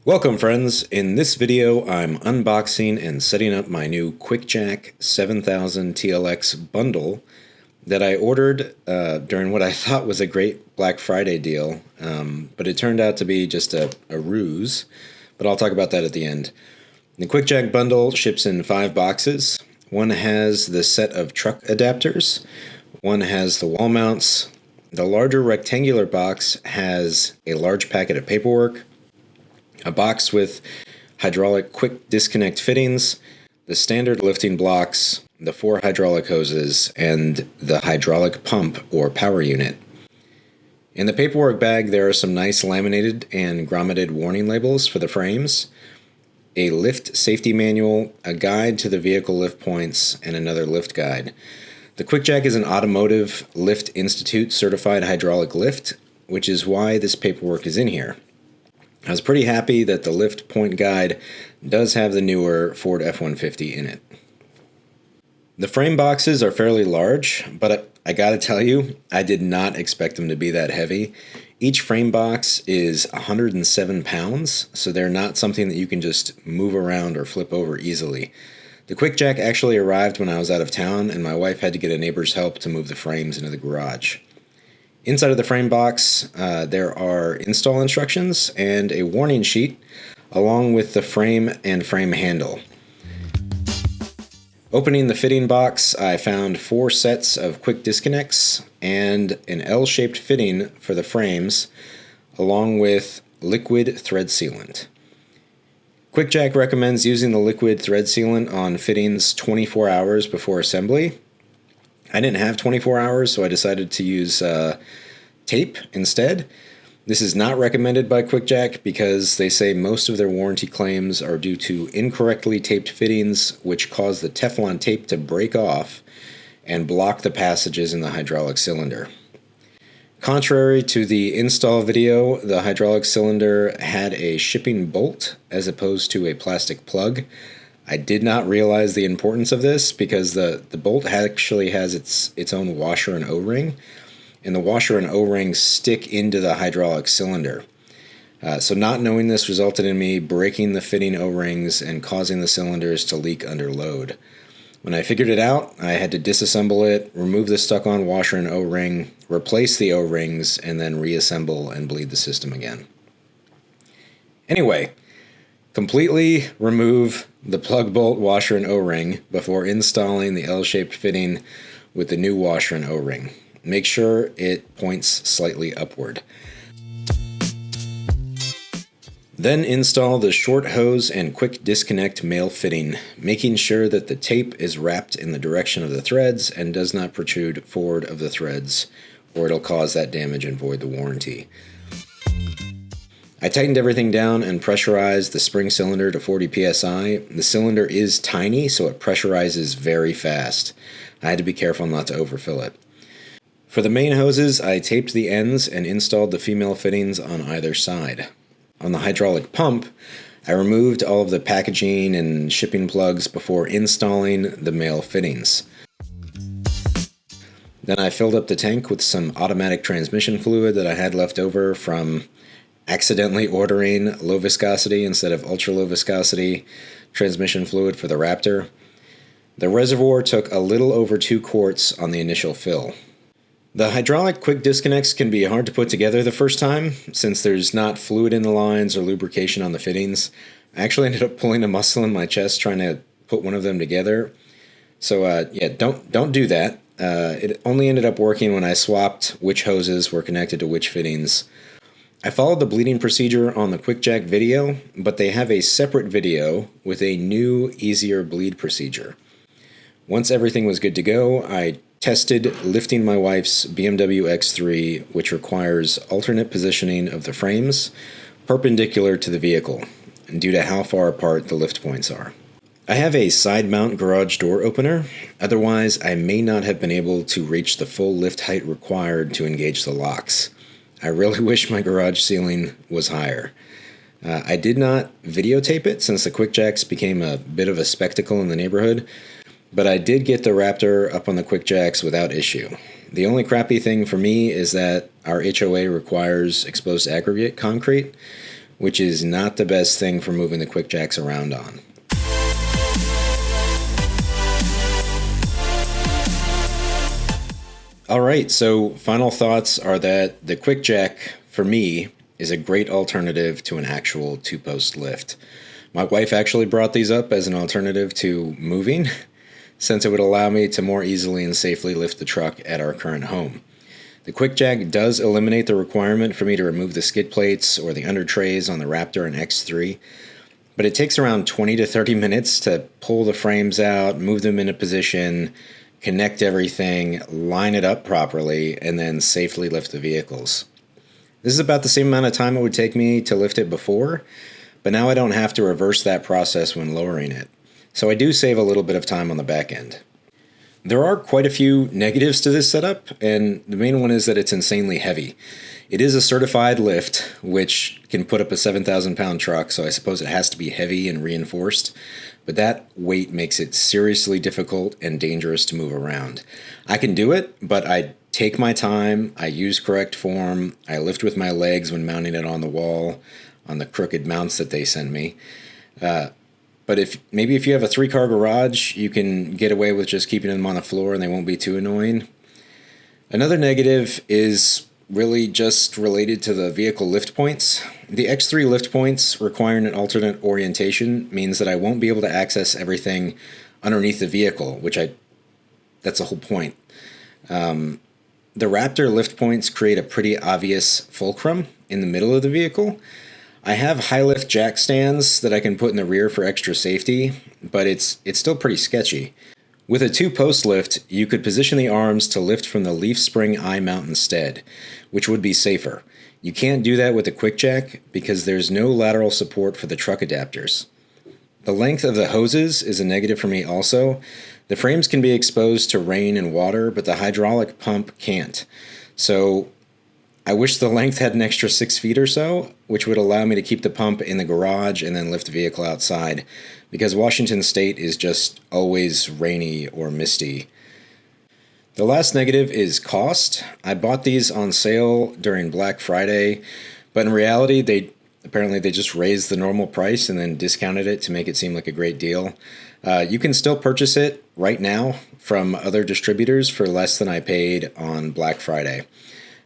Welcome friends, in this video I'm unboxing and setting up my new Quickjack 7000 TLX bundle that I ordered during what I thought was a great Black Friday deal, but it turned out to be just a ruse, but I'll talk about that at the end. The Quickjack bundle ships in 5 boxes. One has the set of truck adapters, one has the wall mounts, the larger rectangular box has a large packet of paperwork, a box with hydraulic quick disconnect fittings, the standard lifting blocks, the 4 hydraulic hoses, and the hydraulic pump or power unit. In the paperwork bag there are some nice laminated and grommeted warning labels for the frames, a lift safety manual, a guide to the vehicle lift points, and another lift guide. The Quickjack is an Automotive Lift Institute certified hydraulic lift, which is why this paperwork is in here. I was pretty happy that the lift point guide does have the newer Ford F-150 in it. The frame boxes are fairly large, but I gotta tell you, I did not expect them to be that heavy. Each frame box is 107 pounds, so they're not something that you can just move around or flip over easily. The Quickjack actually arrived when I was out of town, and my wife had to get a neighbor's help to move the frames into the garage. Inside of the frame box, there are install instructions and a warning sheet, along with the frame and frame handle. Opening the fitting box, I found 4 sets of quick disconnects and an L-shaped fitting for the frames, along with liquid thread sealant. Quickjack recommends using the liquid thread sealant on fittings 24 hours before assembly. I didn't have 24 hours, so I decided to use tape instead. This is not recommended by Quickjack because they say most of their warranty claims are due to incorrectly taped fittings, which cause the Teflon tape to break off and block the passages in the hydraulic cylinder. Contrary to the install video, the hydraulic cylinder had a shipping bolt as opposed to a plastic plug. I did not realize the importance of this because the bolt actually has its own washer and O-ring, and the washer and O-ring stick into the hydraulic cylinder. So not knowing this resulted in me breaking the fitting O-rings and causing the cylinders to leak under load. When I figured it out, I had to disassemble it, remove the stuck-on washer and O-ring, replace the O-rings, and then reassemble and bleed the system again. Anyway, completely remove the plug bolt, washer, and O-ring before installing the L-shaped fitting with the new washer and O-ring. Make sure it points slightly upward. Then install the short hose and quick disconnect male fitting, making sure that the tape is wrapped in the direction of the threads and does not protrude forward of the threads, or it'll cause that damage and void the warranty. I tightened everything down and pressurized the spring cylinder to 40 psi. The cylinder is tiny, so it pressurizes very fast. I had to be careful not to overfill it. For the main hoses, I taped the ends and installed the female fittings on either side. On the hydraulic pump, I removed all of the packaging and shipping plugs before installing the male fittings. Then I filled up the tank with some automatic transmission fluid that I had left over from accidentally ordering low viscosity instead of ultra low viscosity transmission fluid for the Raptor. The reservoir took a little over 2 quarts on the initial fill. The hydraulic quick disconnects can be hard to put together the first time since there's not fluid in the lines or lubrication on the fittings. I actually ended up pulling a muscle in my chest trying to put one of them together. So yeah, don't do that. It only ended up working when I swapped which hoses were connected to which fittings. I followed the bleeding procedure on the Quickjack video, but they have a separate video with a new, easier bleed procedure. Once everything was good to go, I tested lifting my wife's BMW X3, which requires alternate positioning of the frames perpendicular to the vehicle, due to how far apart the lift points are. I have a side mount garage door opener, otherwise I may not have been able to reach the full lift height required to engage the locks. I really wish my garage ceiling was higher. I did not videotape it since the Quickjacks became a bit of a spectacle in the neighborhood, but I did get the Raptor up on the Quickjacks without issue. The only crappy thing for me is that our HOA requires exposed aggregate concrete, which is not the best thing for moving the quickjacks around on. Alright, so final thoughts are that the quickjack, for me, is a great alternative to an actual two-post lift. My wife actually brought these up as an alternative to moving, since it would allow me to more easily and safely lift the truck at our current home. The quickjack does eliminate the requirement for me to remove the skid plates or the under trays on the Raptor and X3, but it takes around 20 to 30 minutes to pull the frames out, move them into position, connect everything, line it up properly, and then safely lift the vehicles. This is about the same amount of time it would take me to lift it before, but now I don't have to reverse that process when lowering it. So I do save a little bit of time on the back end. There are quite a few negatives to this setup, and the main one is that it's insanely heavy. It is a certified lift, which can put up a 7,000-pound truck, so I suppose it has to be heavy and reinforced, but that weight makes it seriously difficult and dangerous to move around. I can do it, but I take my time, I use correct form, I lift with my legs when mounting it on the wall, on the crooked mounts that they send me. But if you have a 3-car garage, you can get away with just keeping them on the floor and they won't be too annoying. Another negative is really just related to the vehicle lift points. The X3 lift points requiring an alternate orientation means that I won't be able to access everything underneath the vehicle, that's the whole point. The Raptor lift points create a pretty obvious fulcrum in the middle of the vehicle. I have high lift jack stands that I can put in the rear for extra safety, but it's still pretty sketchy. With a 2-post lift, you could position the arms to lift from the leaf spring eye mount instead, which would be safer. You can't do that with the quickjack because there's no lateral support for the truck adapters. The length of the hoses is a negative for me also. The frames can be exposed to rain and water, but the hydraulic pump can't. So I wish the length had an extra 6 feet or so, which would allow me to keep the pump in the garage and then lift the vehicle outside, because Washington State is just always rainy or misty. The last negative is cost. I bought these on sale during Black Friday, but in reality, they just raised the normal price and then discounted it to make it seem like a great deal. You can still purchase it right now from other distributors for less than I paid on Black Friday.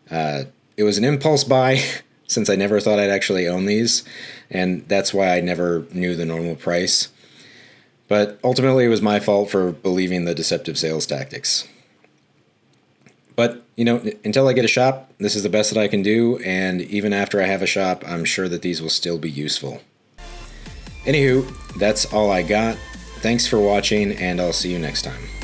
It was an impulse buy since I never thought I'd actually own these, and that's why I never knew the normal price. But ultimately, it was my fault for believing the deceptive sales tactics. But, until I get a shop, this is the best that I can do, and even after I have a shop, I'm sure that these will still be useful. Anywho, that's all I got. Thanks for watching, and I'll see you next time.